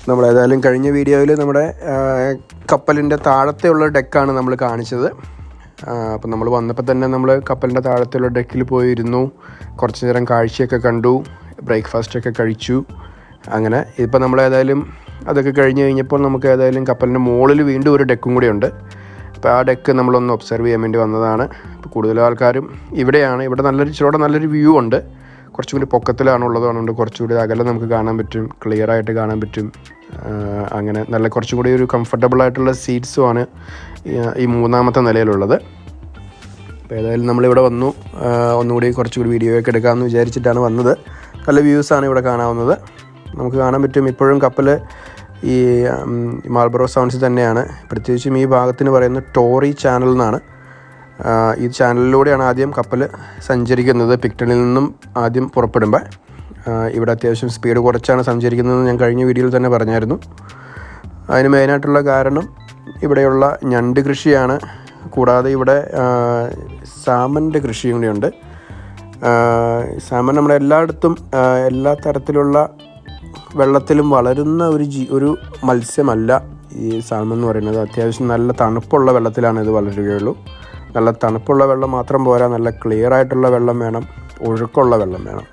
നമ്മളേതായാലും കഴിഞ്ഞ വീഡിയോയിൽ നമ്മുടെ കപ്പലിൻ്റെ താഴത്തെയുള്ള ഡെക്കാണ് നമ്മൾ കാണിച്ചത്. അപ്പം നമ്മൾ വന്നപ്പോൾ തന്നെ നമ്മൾ കപ്പലിൻ്റെ താഴത്തെയുള്ള ഡെക്കിൽ പോയിരുന്നു, കുറച്ച് നേരം കാഴ്ചയൊക്കെ കണ്ടു, ബ്രേക്ക്ഫാസ്റ്റൊക്കെ കഴിച്ചു. അങ്ങനെ ഇപ്പോൾ നമ്മളേതായാലും അതൊക്കെ കഴിഞ്ഞ് കഴിഞ്ഞപ്പോൾ നമുക്ക് ഏതായാലും കപ്പലിൻ്റെ മുകളിൽ വീണ്ടും ഒരു ഡെക്കും കൂടി ഉണ്ട്. അപ്പോൾ ആ ഡെക്ക് നമ്മളൊന്ന് ഒബ്സർവ് ചെയ്യാൻ വേണ്ടി വന്നതാണ്. ഇപ്പോൾ കൂടുതൽ ആൾക്കാരും ഇവിടെയാണ്. ഇവിടെ നല്ലൊരു വ്യൂ ഉണ്ട്. കുറച്ചും കൂടി പൊക്കത്തിലാണുള്ളത്, അതുകൊണ്ട് കുറച്ചുകൂടി അകലെ നമുക്ക് കാണാൻ പറ്റും, ക്ലിയറായിട്ട് കാണാൻ പറ്റും. അങ്ങനെ കുറച്ചും കൂടി ഒരു കംഫർട്ടബിളായിട്ടുള്ള സീറ്റ്സുമാണ് ഈ മൂന്നാമത്തെ നിലയിലുള്ളത്. അപ്പോൾ ഏതായാലും നമ്മളിവിടെ വന്നു, ഒന്നുകൂടി കുറച്ചുകൂടി വീഡിയോ ഒക്കെ എടുക്കാമെന്ന് വിചാരിച്ചിട്ടാണ് വന്നത്. നല്ല വ്യൂസാണ് ഇവിടെ കാണാവുന്നത്. നമുക്ക് കാണാൻ പറ്റും ഇപ്പോഴും കപ്പൽ ഈ മാൾബറോ സൗണ്ട്സ് തന്നെയാണ്. പ്രത്യേകിച്ചും ഈ ഭാഗത്തിന് പറയുന്നത് ടോറി ചാനൽ എന്നാണ്. ഈ ചാനലിലൂടെയാണ് ആദ്യം കപ്പൽ സഞ്ചരിക്കുന്നത്. പിക്ടണിൽ നിന്നും ആദ്യം പുറപ്പെടുമ്പോൾ ഇവിടെ അത്യാവശ്യം സ്പീഡ് കുറച്ചാണ് സഞ്ചരിക്കുന്നതെന്ന് ഞാൻ കഴിഞ്ഞ വീഡിയോയിൽ തന്നെ പറഞ്ഞായിരുന്നു. അതിന് മെയിനായിട്ടുള്ള കാരണം ഇവിടെയുള്ള ഞണ്ട് കൃഷിയാണ്. കൂടാതെ ഇവിടെ സാമൻ്റെ കൃഷിയും കൂടിയുണ്ട്. സാമൻ നമ്മുടെ എല്ലായിടത്തും എല്ലാ തരത്തിലുള്ള വെള്ളത്തിലും വളരുന്ന ഒരു മത്സ്യമല്ല ഈ സാൽമൺ എന്ന് പറയുന്നത്. അത്യാവശ്യം നല്ല തണുപ്പുള്ള വെള്ളത്തിലാണ് ഇത് വളരുകയുള്ളൂ. നല്ല തണുപ്പുള്ള വെള്ളം മാത്രം പോരാ, നല്ല ക്ലിയർ ആയിട്ടുള്ള വെള്ളം വേണം, ഒഴുക്കുള്ള വെള്ളം വേണം.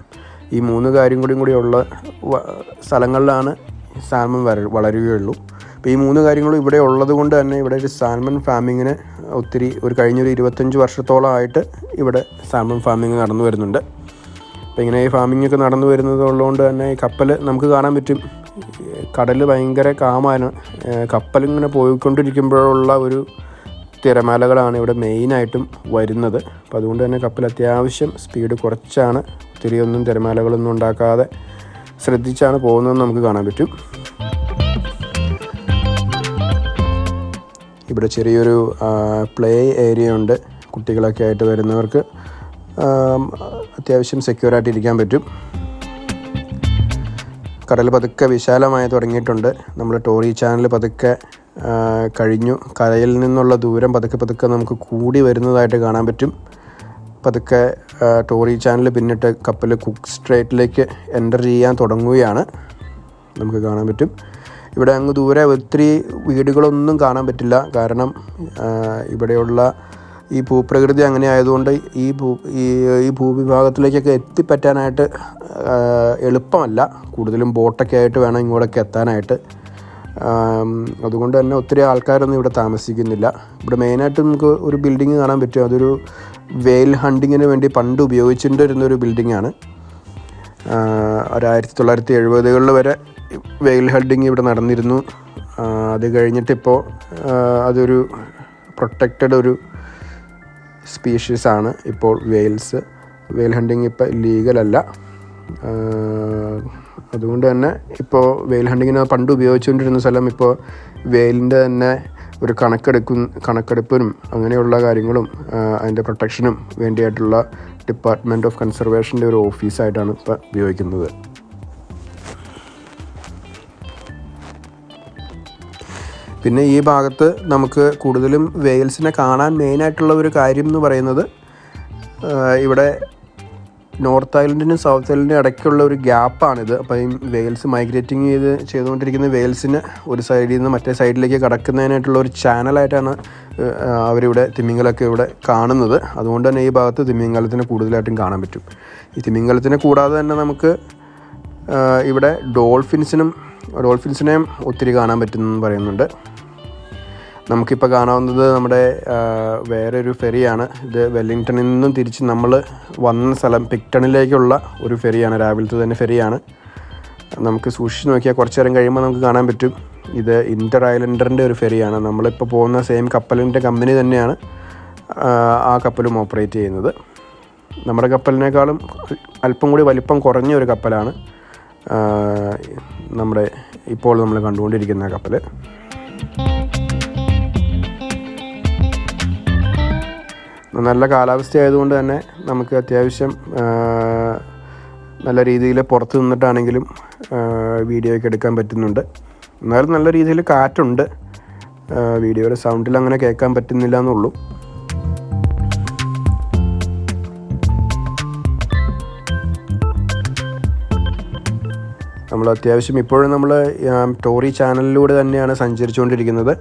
ഈ മൂന്ന് കാര്യം കൂടി ഉള്ള സ്ഥലങ്ങളിലാണ് സാൽമൺ വളരുകയുള്ളൂ. അപ്പോൾ ഈ മൂന്ന് കാര്യങ്ങളും ഇവിടെ ഉള്ളത് കൊണ്ട് തന്നെ ഇവിടെ ഒരു സാൽമൺ ഫാമിങ്ങിന് കഴിഞ്ഞൊരു 25 വർഷത്തോളമായിട്ട് ഇവിടെ സാൽമൺ ഫാമിങ് നടന്നു വരുന്നുണ്ട്. അപ്പോൾ ഇങ്ങനെ ഈ ഫാമിങ്ങൊക്കെ നടന്നു വരുന്നതുള്ളതുകൊണ്ട് തന്നെ ഈ കപ്പൽ നമുക്ക് കാണാൻ പറ്റും. കടൽ ഭയങ്കര കാമാണ്. കപ്പലിങ്ങനെ പോയിക്കൊണ്ടിരിക്കുമ്പോഴുള്ള ഒരു തിരമാലകളാണ് ഇവിടെ മെയിനായിട്ടും വരുന്നത്. അപ്പോൾ അതുകൊണ്ട് തന്നെ കപ്പൽ അത്യാവശ്യം സ്പീഡ് കുറച്ചാണ്, ഒത്തിരിയൊന്നും തിരമാലകളൊന്നും ഉണ്ടാക്കാതെ ശ്രദ്ധിച്ചാണ് പോകുന്നതെന്ന് നമുക്ക് കാണാൻ പറ്റും. ഇവിടെ ചെറിയൊരു പ്ലേ ഏരിയ ഉണ്ട്. കുട്ടികളൊക്കെ ആയിട്ട് വരുന്നവർക്ക് അത്യാവശ്യം സെക്യൂറായിട്ട് ഇരിക്കാൻ പറ്റും. കടൽ പതുക്കെ വിശാലമായി തുടങ്ങിയിട്ടുണ്ട്. നമ്മൾ ടോറി ചാനൽ പതുക്കെ കഴിഞ്ഞു. കരയിൽ നിന്നുള്ള ദൂരം പതുക്കെ നമുക്ക് കൂടി വരുന്നതായിട്ട് കാണാൻ പറ്റും. പതുക്കെ ടോറി ചാനൽ പിന്നിട്ട് കപ്പൽ കുക്ക് സ്ട്രേറ്റിലേക്ക് എൻ്റർ ചെയ്യാൻ തുടങ്ങുകയാണ്. നമുക്ക് കാണാൻ പറ്റും ഇവിടെ അങ്ങ് ദൂരെ ഒത്തിരി വീടുകളൊന്നും കാണാൻ പറ്റില്ല. കാരണം ഇവിടെയുള്ള ഈ ഭൂപ്രകൃതി അങ്ങനെ ആയതുകൊണ്ട് ഈ ഭൂവിഭാഗത്തിലേക്കൊക്കെ എത്തിപ്പറ്റാനായിട്ട് എളുപ്പമല്ല. കൂടുതലും ബോട്ടൊക്കെ ആയിട്ട് വേണം ഇങ്ങോട്ടൊക്കെ എത്താനായിട്ട്. അതുകൊണ്ട് തന്നെ ഒത്തിരി ആൾക്കാരൊന്നും ഇവിടെ താമസിക്കുന്നില്ല. ഇവിടെ മെയിനായിട്ട് നമുക്ക് ഒരു ബിൽഡിങ് കാണാൻ പറ്റും. അതൊരു വെയിൽ ഹണ്ടിങ്ങിന് വേണ്ടി പണ്ട് ഉപയോഗിച്ചിട്ടുണ്ടിരുന്നൊരു ബിൽഡിങ്ങാണ്. 1970-കളിൽ വരെ വെയിൽ ഹണ്ടിങ് ഇവിടെ നടന്നിരുന്നു. അത് കഴിഞ്ഞിട്ടിപ്പോൾ അതൊരു പ്രൊട്ടക്റ്റഡ് ഒരു സ്പീഷീസാണ് ഇപ്പോൾ വെയിൽ ഹണ്ടിങ് ഇപ്പോൾ ലീഗലല്ല. അതുകൊണ്ട് തന്നെ ഇപ്പോൾ വെയിൽ ഹണ്ടിങ്ങിന് പണ്ട് ഉപയോഗിച്ചുകൊണ്ടിരുന്ന സ്ഥലം ഇപ്പോൾ വെയിലിൻ്റെ തന്നെ ഒരു കണക്കെടുപ്പിനും അങ്ങനെയുള്ള കാര്യങ്ങളും അതിൻ്റെ പ്രൊട്ടക്ഷനും വേണ്ടിയായിട്ടുള്ള ഡിപ്പാർട്ട്മെൻറ്റ് ഓഫ് കൺസർവേഷൻ്റെ ഒരു ഓഫീസായിട്ടാണ് ഇപ്പോൾ ഉപയോഗിക്കുന്നത്. പിന്നെ ഈ ഭാഗത്ത് നമുക്ക് കൂടുതലും വെയിൽസിനെ കാണാൻ മെയിനായിട്ടുള്ള ഒരു കാര്യം എന്ന് പറയുന്നത് ഇവിടെ നോർത്ത് ഐലൻഡിനും സൗത്ത് ഐലൻഡിനും ഇടയ്ക്കുള്ള ഒരു ഗ്യാപ്പാണിത്. അപ്പോൾ ഈ വെയിൽസ് മൈഗ്രേറ്റിംഗ് ചെയ്തുകൊണ്ടിരിക്കുന്ന വെയിൽസിന് ഒരു സൈഡിൽ നിന്ന് മറ്റേ സൈഡിലേക്ക് കടക്കുന്നതിനായിട്ടുള്ള ഒരു ചാനലായിട്ടാണ് അവരിവിടെ തിമിംഗലമൊക്കെ ഇവിടെ കാണുന്നത്. അതുകൊണ്ട് തന്നെ ഈ ഭാഗത്ത് തിമിംഗലത്തിനെ കൂടുതലായിട്ടും കാണാൻ പറ്റും. ഈ തിമിംഗലത്തിനെ കൂടാതെ തന്നെ നമുക്ക് ഇവിടെ ഡോൾഫിൻസിനെയും ഒത്തിരി കാണാൻ പറ്റുമെന്ന് പറയുന്നുണ്ട്. നമുക്കിപ്പോൾ കാണാവുന്നത് നമ്മുടെ വേറൊരു ഫെറിയാണ്. ഇത് വെല്ലിംഗ്ടണിൽ നിന്നും തിരിച്ച് നമ്മൾ വന്ന സ്ഥലം പിക്ടണിലേക്കുള്ള ഒരു ഫെറിയാണ്. രാവിലത്തെ തന്നെ ഫെറിയാണ്. നമുക്ക് സൂക്ഷിച്ച് നോക്കിയാൽ കുറച്ച് നേരം കഴിയുമ്പോൾ നമുക്ക് കാണാൻ പറ്റും ഇത് ഇൻ്റർ ഐലൻഡറിൻ്റെ ഒരു ഫെറിയാണ്. നമ്മളിപ്പോൾ പോകുന്ന സെയിം കപ്പലിൻ്റെ കമ്പനി തന്നെയാണ് ആ കപ്പലും ഓപ്പറേറ്റ് ചെയ്യുന്നത്. നമ്മുടെ കപ്പലിനേക്കാളും അല്പം കൂടി വലിപ്പം കുറഞ്ഞ ഒരു കപ്പലാണ് ഇപ്പോൾ നമ്മൾ കണ്ടുകൊണ്ടിരിക്കുന്ന കപ്പൽ. നല്ല കാലാവസ്ഥ ആയതുകൊണ്ട് തന്നെ നമുക്ക് അത്യാവശ്യം നല്ല രീതിയിൽ പുറത്ത് നിന്നിട്ടാണെങ്കിലും വീഡിയോ ഒക്കെ എടുക്കാൻ പറ്റുന്നുണ്ട്. എന്നാലും നല്ല രീതിയിൽ കാറ്റുണ്ട്. വീഡിയോയുടെ സൗണ്ടിൽ അങ്ങനെ കേൾക്കാൻ പറ്റുന്നില്ല എന്നുള്ളൂ. നമ്മൾ അത്യാവശ്യം ഇപ്പോഴും നമ്മൾ ടോറി ചാനലിലൂടെ തന്നെയാണ് സഞ്ചരിച്ചുകൊണ്ടിരിക്കുന്നത്.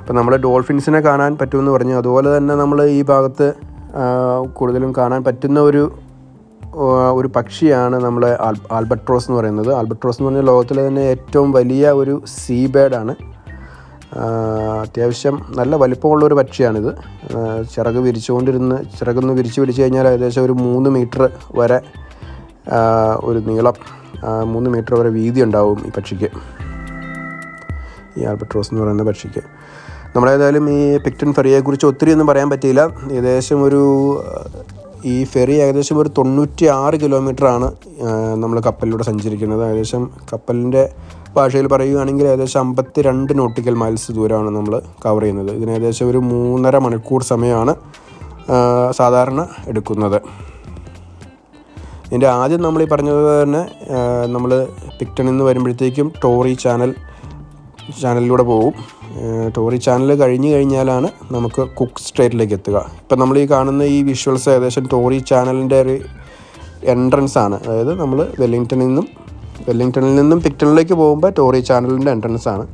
അപ്പോൾ നമ്മൾ ഡോൾഫിൻസിനെ കാണാൻ പറ്റുമെന്ന് പറഞ്ഞു. അതുപോലെ തന്നെ നമ്മൾ ഈ ഭാഗത്ത് കൂടുതലും കാണാൻ പറ്റുന്ന ഒരു പക്ഷിയാണ് നമ്മൾ ആൽബട്രോസ് എന്ന് പറയുന്നത്. ആൽബട്രോസ് എന്ന് പറഞ്ഞാൽ ലോകത്തിലെ തന്നെ ഏറ്റവും വലിയ ഒരു സീ ബേർഡാണ്. അത്യാവശ്യം നല്ല വലിപ്പമുള്ളൊരു പക്ഷിയാണിത്. ചിറകൊന്ന് വിരിച്ച് പിടിച്ച് കഴിഞ്ഞാൽ ഏകദേശം ഒരു 3 മീറ്റർ വരെ ഒരു നീളം, 3 മീറ്റർ വരെ വീതി ഉണ്ടാവും ഈ പക്ഷിക്ക്, ഈ ആൽബട്രോസ് എന്ന് പറയുന്ന പക്ഷിക്ക്. നമ്മളേതായാലും ഈ പിക്ടൺ ഫെറിയെക്കുറിച്ച് ഒത്തിരി ഒന്നും പറയാൻ പറ്റിയില്ല. ഈ ഫെറി ഏകദേശം ഒരു 96 കിലോമീറ്ററാണ് നമ്മൾ കപ്പലിലൂടെ സഞ്ചരിക്കുന്നത്. ഏകദേശം കപ്പലിൻ്റെ ഭാഷയിൽ പറയുകയാണെങ്കിൽ ഏകദേശം 52 നോട്ടിക്കൽ മൈൽസ് ദൂരമാണ് നമ്മൾ കവർ ചെയ്യുന്നത്. ഇതിന് ഏകദേശം ഒരു 3.5 മണിക്കൂർ സമയമാണ് സാധാരണ എടുക്കുന്നത്. ഇതിൻ്റെ ആദ്യം നമ്മൾ ഈ പറഞ്ഞത് തന്നെ നമ്മൾ പിക്ടണിൽ നിന്ന് വരുമ്പോഴത്തേക്കും ടോറി ചാനലിലൂടെ പോകും. ടോറി ചാനൽ കഴിഞ്ഞ് കഴിഞ്ഞാലാണ് നമുക്ക് കുക്ക് സ്ട്രേറ്റിലേക്ക് എത്തുക. ഇപ്പം നമ്മൾ ഈ കാണുന്ന ഈ വിഷ്വൽസ് ഏകദേശം ടോറി ചാനലിൻ്റെ ഒരു എൻട്രൻസ് ആണ്. അതായത് നമ്മൾ വെല്ലിംഗ്ടണിൽ നിന്നും പിക്ടണിലേക്ക് പോകുമ്പോൾ ടോറി ചാനലിൻ്റെ എൻട്രൻസ് ആണ്.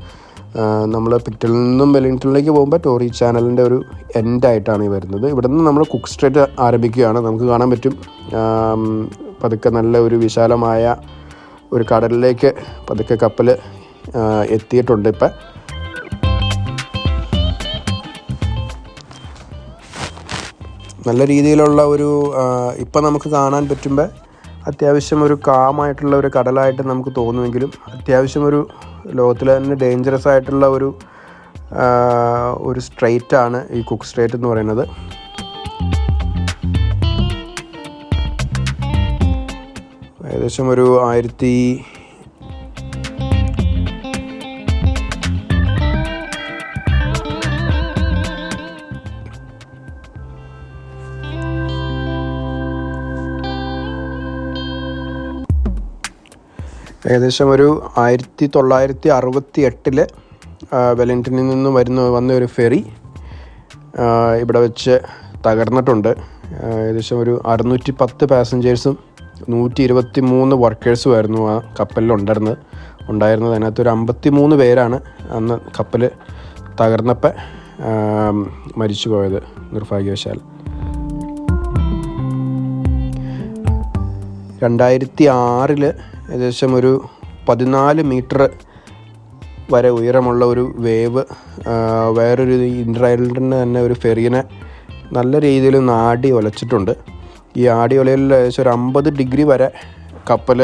നമ്മൾ പിക്ടണിൽ നിന്നും വെല്ലിംഗ്ടണിലേക്ക് പോകുമ്പോൾ ടോറി ചാനലിൻ്റെ ഒരു എൻഡായിട്ടാണ് ഈ വരുന്നത്. ഇവിടെ നിന്ന് നമ്മൾ കുക്ക് സ്ട്രേറ്റ് ആരംഭിക്കുകയാണ്. നമുക്ക് കാണാൻ പറ്റും പതുക്കെ നല്ല ഒരു വിശാലമായ ഒരു കടലിലേക്ക് പതുക്കെ കപ്പൽ എത്തിയിട്ടുണ്ട്. ഇപ്പം നല്ല രീതിയിലുള്ള ഇപ്പം നമുക്ക് കാണാൻ പറ്റുമ്പോൾ അത്യാവശ്യം ഒരു കാമായിട്ടുള്ള ഒരു കടലായിട്ട് നമുക്ക് തോന്നുമെങ്കിലും അത്യാവശ്യം ഒരു ലോകത്തിലെ തന്നെ ഡേഞ്ചറസ് ആയിട്ടുള്ള ഒരു സ്ട്രെയിറ്റാണ് ഈ കുക്ക് സ്ട്രെയിറ്റ് എന്ന് പറയുന്നത്. ഏകദേശം ഒരു 1968 വെല്ലിംഗ്ടണിൽ നിന്ന് വന്ന ഒരു ഫെറി ഇവിടെ വെച്ച് തകർന്നിട്ടുണ്ട്. ഏകദേശം ഒരു 610 പാസഞ്ചേഴ്സും 123 വർക്കേഴ്സുമായിരുന്നു ആ കപ്പലിൽ ഉണ്ടായിരുന്നത്. അതിനകത്ത് ഒരു 53 പേരാണ് അന്ന് കപ്പൽ തകർന്നപ്പോൾ മരിച്ചു പോയത് നിർഭാഗ്യവശാൽ. 2006 ഏകദേശം ഒരു 14 മീറ്റർ വരെ ഉയരമുള്ള ഒരു വേവ് വേറൊരു ഇൻ്റർ ഐലൻഡിന് തന്നെ ഒരു ഫെറിനെ നല്ല രീതിയിൽ ആടി ഒലച്ചിട്ടുണ്ട്. ഈ ആടി ഒലയിൽ ഏകദേശം ഒരു 50 ഡിഗ്രി വരെ കപ്പൽ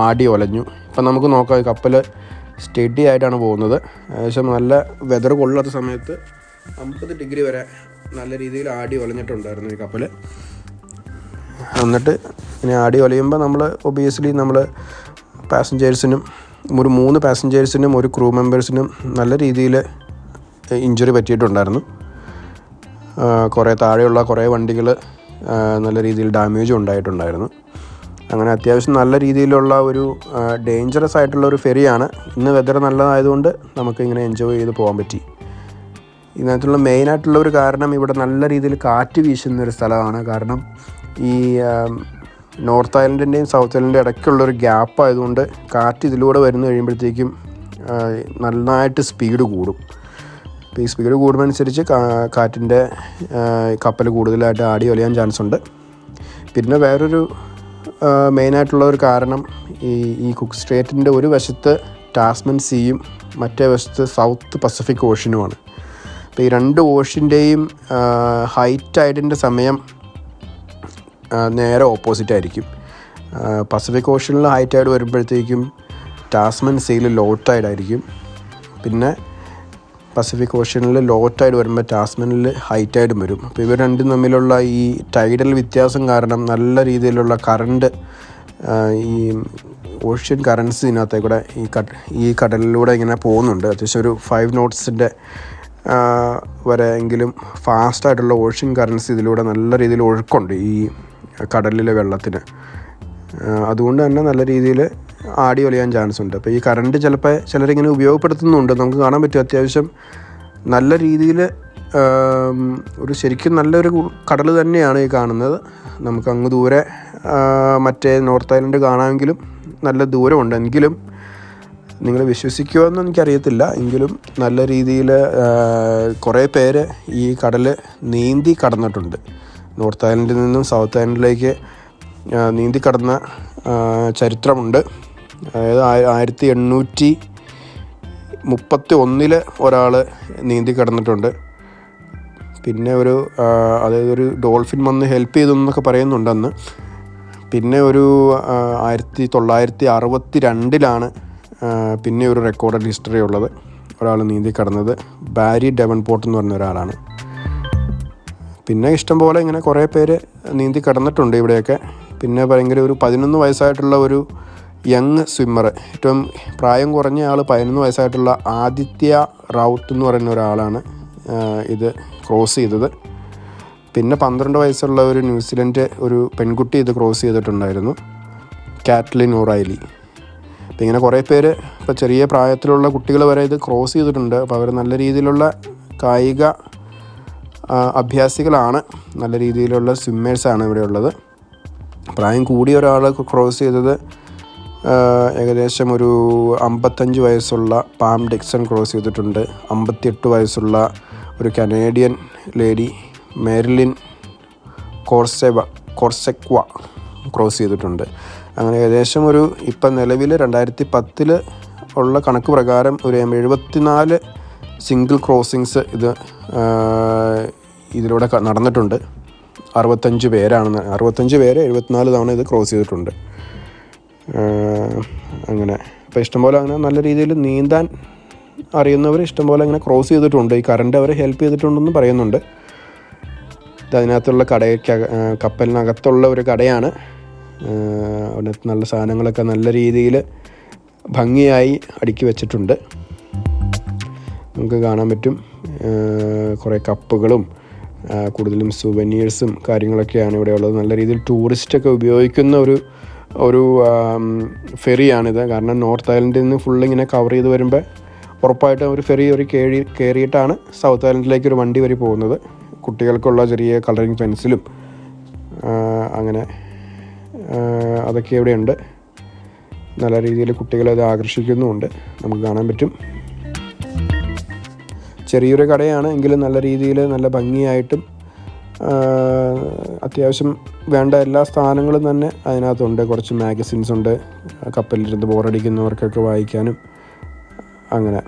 ആടി ഒലഞ്ഞു. ഇപ്പം നമുക്ക് നോക്കാം, കപ്പൽ സ്റ്റഡി ആയിട്ടാണ് പോകുന്നത്. ഏകദേശം നല്ല വെതർ കൊള്ളാത്ത സമയത്ത് 50 ഡിഗ്രി വരെ നല്ല രീതിയിൽ ആടി ഒലഞ്ഞിട്ടുണ്ടായിരുന്നു ഈ കപ്പൽ. എന്നിട്ട് ഇങ്ങനെ ആടി ഒലയുമ്പോൾ നമ്മൾ ഒബിയസ്ലി പാസഞ്ചേഴ്സിനും ഒരു 3 പാസഞ്ചേഴ്സിനും ഒരു ക്രൂ മെമ്പേഴ്സിനും നല്ല രീതിയിൽ ഇഞ്ചുറി പറ്റിയിട്ടുണ്ടായിരുന്നു. കുറേ താഴെയുള്ള കുറേ വണ്ടികൾ നല്ല രീതിയിൽ ഡാമേജും ഉണ്ടായിട്ടുണ്ടായിരുന്നു. അങ്ങനെ അത്യാവശ്യം നല്ല രീതിയിലുള്ള ഒരു ഡേഞ്ചറസ് ആയിട്ടുള്ള ഒരു ഫെറിയാണ്. ഇന്ന് വെതർ നല്ലതായതുകൊണ്ട് നമുക്ക് ഇങ്ങനെ എൻജോയ് ചെയ്ത് പോകാൻ പറ്റി. ഇതിനകത്തുള്ള മെയിനായിട്ടുള്ള ഒരു കാരണം ഇവിടെ നല്ല രീതിയിൽ കാറ്റ് വീശുന്നൊരു സ്ഥലമാണ്. കാരണം ഈ നോർത്ത് ഐലൻഡിൻ്റെയും സൗത്ത് ഐലൻഡിൻ്റെ ഇടയ്ക്കുള്ളൊരു ഗ്യാപ്പ് ആയതുകൊണ്ട് കാറ്റ് ഇതിലൂടെ വരുന്നു കഴിയുമ്പോഴത്തേക്കും നന്നായിട്ട് സ്പീഡ് കൂടും. അപ്പോൾ ഈ സ്പീഡ് കൂടുന്നതനുസരിച്ച് കാറ്റിൻ്റെ കപ്പൽ കൂടുതലായിട്ട് ആടി ഒലയാൻ ചാൻസ് ഉണ്ട്. പിന്നെ വേറൊരു മെയിനായിട്ടുള്ള ഒരു കാരണം ഈ കുക്ക് സ്ട്രേറ്റിൻ്റെ ഒരു വശത്ത് ടാസ്മൻ സീയും മറ്റേ വശത്ത് സൗത്ത് പസഫിക് ഓഷ്യനുമാണ്. അപ്പോൾ ഈ 2 ഓഷ്യൻ്റെയും ഹൈറ്റ് ടൈഡിൻ്റെ സമയം നേരെ ഓപ്പോസിറ്റ് ആയിരിക്കും. പസഫിക് ഓഷ്യനിൽ ഹൈ ടൈഡ് വരുമ്പോഴത്തേക്കും ടാസ്മൻ സീയിൽ ലോ ടൈഡ് ആയിരിക്കും. പിന്നെ പസഫിക് ഓഷ്യനിൽ ലോ ടൈഡ് വരുമ്പോൾ ടാസ്മനിൽ ഹൈ ടൈഡും വരും. അപ്പോൾ ഇവർ രണ്ടും തമ്മിലുള്ള ഈ ടൈഡൽ വ്യത്യാസം കാരണം നല്ല രീതിയിലുള്ള കറണ്ട് ഈ ഓഷ്യൻ കറൻസ് ഇതിനകത്തേക്കൂടെ ഈ കടലിലൂടെ ഇങ്ങനെ പോകുന്നുണ്ട്. അത്യാവശ്യം ഒരു 5 knotsൻ്റെ വരെ എങ്കിലും ഫാസ്റ്റായിട്ടുള്ള ഓഷ്യൻ കറൻസ് ഇതിലൂടെ നല്ല രീതിയിൽ ഒഴുക്കുണ്ട് ഈ കടലിലെ വെള്ളത്തിന്. അതുകൊണ്ട് തന്നെ നല്ല രീതിയിൽ ആടി ഒലയാൻ ചാൻസ് ഉണ്ട്. അപ്പോൾ ഈ കറണ്ട് ചിലപ്പോൾ ചിലരിങ്ങനെ ഉപയോഗപ്പെടുത്തുന്നുണ്ട്. നമുക്ക് കാണാൻ പറ്റും അത്യാവശ്യം നല്ല രീതിയിൽ ശരിക്കും നല്ലൊരു കടൽ തന്നെയാണ് ഈ കാണുന്നത്. നമുക്ക് അങ്ങ് ദൂരെ മറ്റേ നോർത്ത് ഐലൻഡ് കാണാമെങ്കിലും നല്ല ദൂരമുണ്ട്. എങ്കിലും നിങ്ങൾ വിശ്വസിക്കുമോ എനിക്കറിയത്തില്ല, എങ്കിലും നല്ല രീതിയിൽ കുറേ പേര് ഈ കടൽ നീന്തി കടന്നിട്ടുണ്ട്. നോർത്ത് ഐലൻഡിൽ നിന്നും സൗത്ത് ഐലൻഡിലേക്ക് നീന്തി കടന്ന ചരിത്രമുണ്ട്. അതായത് 1831 ഒരാൾ നീന്തി കടന്നിട്ടുണ്ട്. പിന്നെ അതായത് ഒരു ഡോൾഫിൻ വന്ന് ഹെൽപ്പ് ചെയ്തു എന്നൊക്കെ പറയുന്നുണ്ട് അന്ന്. പിന്നെ 1962 പിന്നെ ഒരു റെക്കോർഡഡ് ഹിസ്റ്ററി ഉള്ളത്. ഒരാൾ നീന്തി കടന്നത് ബാരി ഡെവൻപോർട്ട് എന്ന് പറഞ്ഞ ഒരാളാണ്. പിന്നെ ഇഷ്ടംപോലെ ഇങ്ങനെ കുറേ പേര് നീന്തി കടന്നിട്ടുണ്ട് ഇവിടെയൊക്കെ. പിന്നെ ഭയങ്കര ഒരു 11 വയസ്സായിട്ടുള്ള ഒരു യങ് സ്വിമ്മർ, ഏറ്റവും പ്രായം കുറഞ്ഞ ആൾ 11 വയസ്സായിട്ടുള്ള ആദിത്യ റൗത്ത് എന്ന് പറയുന്ന ഒരാളാണ് ഇത് ക്രോസ് ചെയ്തത്. പിന്നെ 12 വയസ്സുള്ള ഒരു ന്യൂസിലൻഡ് ഒരു പെൺകുട്ടി ഇത് ക്രോസ് ചെയ്തിട്ടുണ്ടായിരുന്നു, കാറ്റ്ലിൻ ഓറൈലി. അപ്പം ഇങ്ങനെ കുറേ പേര്, ഇപ്പോൾ ചെറിയ പ്രായത്തിലുള്ള കുട്ടികൾ വരെ ഇത് ക്രോസ് ചെയ്തിട്ടുണ്ട്. അപ്പോൾ അവർ നല്ല രീതിയിലുള്ള കായിക അഭ്യാസികളാണ്, നല്ല രീതിയിലുള്ള സ്വിമ്മേഴ്സാണ് ഇവിടെ ഉള്ളത്. പ്രായം കൂടിയ ഒരാൾ ക്രോസ് ചെയ്തത് ഏകദേശം ഒരു 55 വയസ്സുള്ള പാം ഡിക്സൺ ക്രോസ് ചെയ്തിട്ടുണ്ട്. 58 വയസ്സുള്ള ഒരു കനേഡിയൻ ലേഡി മെർലിൻ കോർസെക്വ ക്രോസ് ചെയ്തിട്ടുണ്ട്. അങ്ങനെ ഏകദേശം ഇപ്പം നിലവിൽ 2010 ഉള്ള കണക്ക് പ്രകാരം ഒരു 74 സിംഗിൾ ക്രോസിങ്സ് ഇതിലൂടെ നടന്നിട്ടുണ്ട്. 65 പേര് 74 തവണ ഇത് ക്രോസ് ചെയ്തിട്ടുണ്ട്. അങ്ങനെ അപ്പോൾ ഇഷ്ടംപോലെ അങ്ങനെ നല്ല രീതിയിൽ നീന്താൻ അറിയുന്നവർ ഇഷ്ടംപോലെ അങ്ങനെ ക്രോസ് ചെയ്തിട്ടുണ്ട്. ഈ കറണ്ട് അവരെ ഹെൽപ്പ് ചെയ്തിട്ടുണ്ടെന്ന് പറയുന്നുണ്ട്. അതിനകത്തുള്ള കപ്പലിനകത്തുള്ള ഒരു കടയാണ്. അതിനകത്ത് നല്ല സാധനങ്ങളൊക്കെ നല്ല രീതിയിൽ ഭംഗിയായി അടുക്കി വെച്ചിട്ടുണ്ട്. നമുക്ക് കാണാൻ പറ്റും കുറേ കപ്പുകളും കൂടുതലും സുവനീഴ്സും കാര്യങ്ങളൊക്കെയാണ് ഇവിടെ ഉള്ളത്. നല്ല രീതിയിൽ ടൂറിസ്റ്റൊക്കെ ഉപയോഗിക്കുന്ന ഒരു ഫെറിയാണിത്. കാരണം നോർത്ത് ഐലൻഡിൽ നിന്ന് ഫുള്ളിങ്ങനെ കവർ ചെയ്ത് വരുമ്പോൾ ഉറപ്പായിട്ടും ഒരു ഫെറി കയറിയിട്ടാണ് സൗത്ത് ഐലൻഡിലേക്ക് ഒരു വണ്ടി വരെ പോകുന്നത്. കുട്ടികൾക്കുള്ള ചെറിയ കളറിങ് പെൻസിലും അങ്ങനെ അതൊക്കെ ഇവിടെയുണ്ട്. നല്ല രീതിയിൽ കുട്ടികളെ അത് ആകർഷിക്കുന്നുമുണ്ട്, നമുക്ക് കാണാൻ പറ്റും. ചെറിയൊരു കടയാണ് എങ്കിലും നല്ല രീതിയിൽ നല്ല ഭംഗിയായിട്ടും അത്യാവശ്യം വേണ്ട എല്ലാ സ്ഥാനങ്ങളും തന്നെ അതിനകത്തുണ്ട്. കുറച്ച് മാഗസിൻസ് ഉണ്ട്, കപ്പലിലിരുന്ന് ബോറടിക്കുന്നവർക്കൊക്കെ വായിക്കാനും. അങ്ങനെ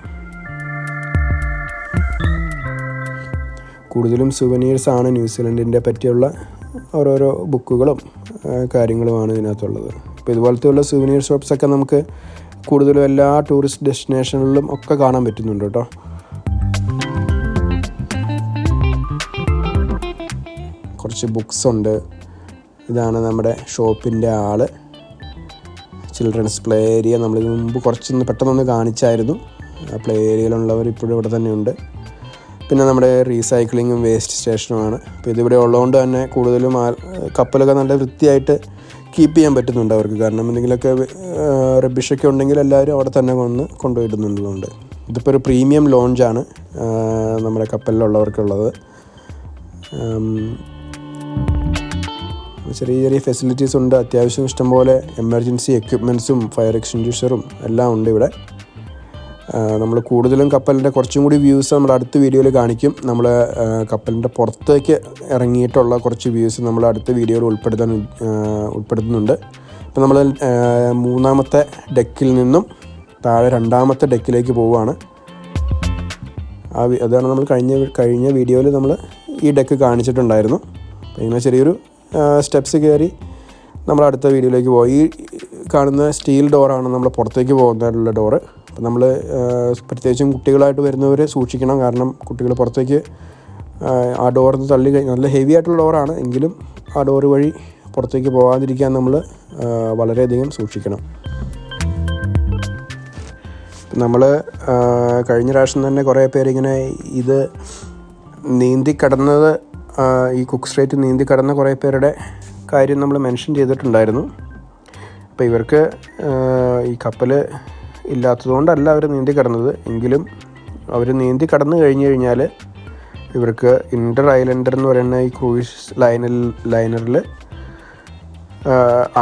കൂടുതലും സുവനീഴ്സാണ്, ന്യൂസിലൻഡിൻ്റെ പറ്റിയുള്ള ഓരോരോ ബുക്കുകളും കാര്യങ്ങളുമാണ് ഇതിനകത്തുള്ളത്. അപ്പോൾ ഇതുപോലത്തെയുള്ള സുവനീർ ഷോപ്സൊക്കെ നമുക്ക് കൂടുതലും എല്ലാ ടൂറിസ്റ്റ് ഡെസ്റ്റിനേഷനുകളിലും ഒക്കെ കാണാൻ പറ്റുന്നുണ്ട് കേട്ടോ. കുറച്ച് ബുക്സ് ഉണ്ട്. ഇതാണ് നമ്മുടെ ഷോപ്പിൻ്റെ ആൾ. ചിൽഡ്രൻസ് പ്ലേ ഏരിയ നമ്മളിത് മുമ്പ് പെട്ടെന്നൊന്ന് കാണിച്ചായിരുന്നു. ആ പ്ലേ ഏരിയയിലുള്ളവർ ഇപ്പോഴും ഇവിടെ തന്നെയുണ്ട്. പിന്നെ നമ്മുടെ റീസൈക്ലിങ്ങും വേസ്റ്റ് സ്റ്റേഷനുമാണ്. അപ്പോൾ ഇതിവിടെ ഉള്ളതുകൊണ്ട് തന്നെ കൂടുതലും കപ്പലൊക്കെ നല്ല വൃത്തിയായിട്ട് കീപ്പ് ചെയ്യാൻ പറ്റുന്നുണ്ട് അവർക്ക്. കാരണം എന്തെങ്കിലുമൊക്കെ റബ്ബിഷൊക്കെ ഉണ്ടെങ്കിൽ എല്ലാവരും അവിടെ തന്നെ കൊണ്ടുപോയിടുന്നുണ്ട്. ഇതിപ്പോൾ ഒരു പ്രീമിയം ലോഞ്ചാണ് നമ്മുടെ കപ്പലിലുള്ളവർക്കുള്ളത്. ചെറിയ ചെറിയ ഫെസിലിറ്റീസ് ഉണ്ട്. അത്യാവശ്യം ഇഷ്ടംപോലെ എമർജൻസി എക്യുപ്മെൻറ്റ്സും ഫയർ എക്സ്റ്റിങ്ക്വിഷറും എല്ലാം ഉണ്ട് ഇവിടെ. നമ്മൾ കൂടുതലും കപ്പലിൻ്റെ കുറച്ചും കൂടി വ്യൂസ് നമ്മൾ അടുത്ത വീഡിയോയിൽ കാണിക്കും. നമ്മൾ കപ്പലിൻ്റെ പുറത്തേക്ക് ഇറങ്ങിയിട്ടുള്ള കുറച്ച് വ്യൂസ് നമ്മൾ അടുത്ത വീഡിയോയിൽ ഉൾപ്പെടുത്തുന്നുണ്ട്. ഇപ്പോൾ നമ്മൾ 3ാമത്തെ ഡെക്കിൽ നിന്നും താഴെ 2ാമത്തെ ഡെക്കിലേക്ക് പോവുകയാണ്. അതാണ് നമ്മൾ കഴിഞ്ഞ വീഡിയോയിൽ നമ്മൾ ഈ ഡെക്ക് കാണിച്ചിട്ടുണ്ടായിരുന്നു. അപ്പോൾ ഇങ്ങനെ ചെറിയൊരു സ്റ്റെപ്സ് കയറി നമ്മൾ അടുത്ത വീഡിയോയിലേക്ക് പോയി. ഈ കാണുന്ന സ്റ്റീൽ ഡോറാണ് നമ്മൾ പുറത്തേക്ക് പോകുന്നതിനുള്ള ഡോറ്. അപ്പോൾ നമ്മൾ പ്രത്യേകിച്ചും കുട്ടികളായിട്ട് വരുന്നവർ സൂക്ഷിക്കണം. കാരണം കുട്ടികൾ പുറത്തേക്ക് ആ ഡോറിൽ തള്ളി നല്ല ഹെവി ആയിട്ടുള്ള ഡോറാണ്, എങ്കിലും ആ ഡോറ് വഴി പുറത്തേക്ക് പോകാതിരിക്കാൻ നമ്മൾ വളരെയധികം സൂക്ഷിക്കണം. നമ്മൾ കഴിഞ്ഞ പ്രാവശ്യം തന്നെ കുറേ പേരിങ്ങനെ ഇത് നീന്തിക്കടന്നത്, ഈ കുക്ക് സ്ട്രൈറ്റ് നീന്തിക്കടന്ന കുറേ പേരുടെ കാര്യം നമ്മൾ മെൻഷൻ ചെയ്തിട്ടുണ്ടായിരുന്നു. അപ്പോൾ ഇവർക്ക് ഈ കപ്പൽ ഇല്ലാത്തതുകൊണ്ടല്ല അവർ നീന്തി കടന്നത്, എങ്കിലും അവർ നീന്തി കടന്നു കഴിഞ്ഞാൽ ഇവർക്ക് ഇൻ്റർ ഐലൻഡർ എന്ന് പറയുന്ന ഈ ക്രൂയിസ് ലൈനറിൽ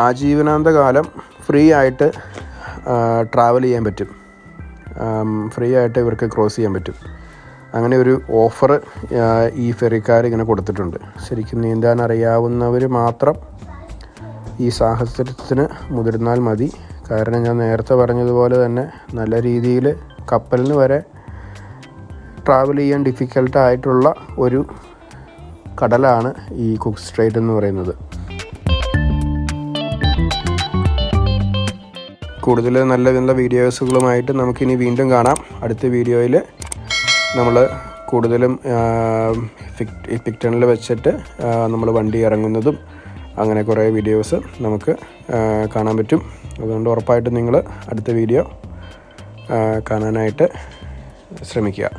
ആജീവനാന്ത കാലം ഫ്രീ ആയിട്ട് ട്രാവൽ ചെയ്യാൻ പറ്റും. ഫ്രീ ആയിട്ട് ഇവർക്ക് ക്രോസ് ചെയ്യാൻ പറ്റും. അങ്ങനെ ഒരു ഓഫർ ഈ ഫെറിക്കാർ ഇങ്ങനെ കൊടുത്തിട്ടുണ്ട്. ശരിക്കും നീന്താൻ അറിയാവുന്നവർ മാത്രം ഈ സാഹസത്തിന് മുതിർന്നാൽ മതി. കാരണം ഞാൻ നേരത്തെ പറഞ്ഞതുപോലെ തന്നെ നല്ല രീതിയിൽ കപ്പലിന് വരെ ട്രാവൽ ചെയ്യാൻ ഡിഫിക്കൽട്ടായിട്ടുള്ള ഒരു കടലാണ് ഈ കുക്ക് സ്ട്രെയിറ്റ് എന്ന് പറയുന്നത്. കൂടുതൽ നല്ല നല്ല വീഡിയോസുകളുമായിട്ട് നമുക്കിനി വീണ്ടും കാണാം. അടുത്ത വീഡിയോയിൽ നമ്മൾ കൂടുതലും പിക്ടണിൽ വെച്ചിട്ട് നമ്മൾ വണ്ടി ഇറങ്ങുന്നതും അങ്ങനെ കുറേ വീഡിയോസ് നമുക്ക് കാണാൻ പറ്റും. അതുകൊണ്ട് ഉറപ്പായിട്ടും നിങ്ങൾ അടുത്ത വീഡിയോ കാണാനായിട്ട് ശ്രമിക്കുക.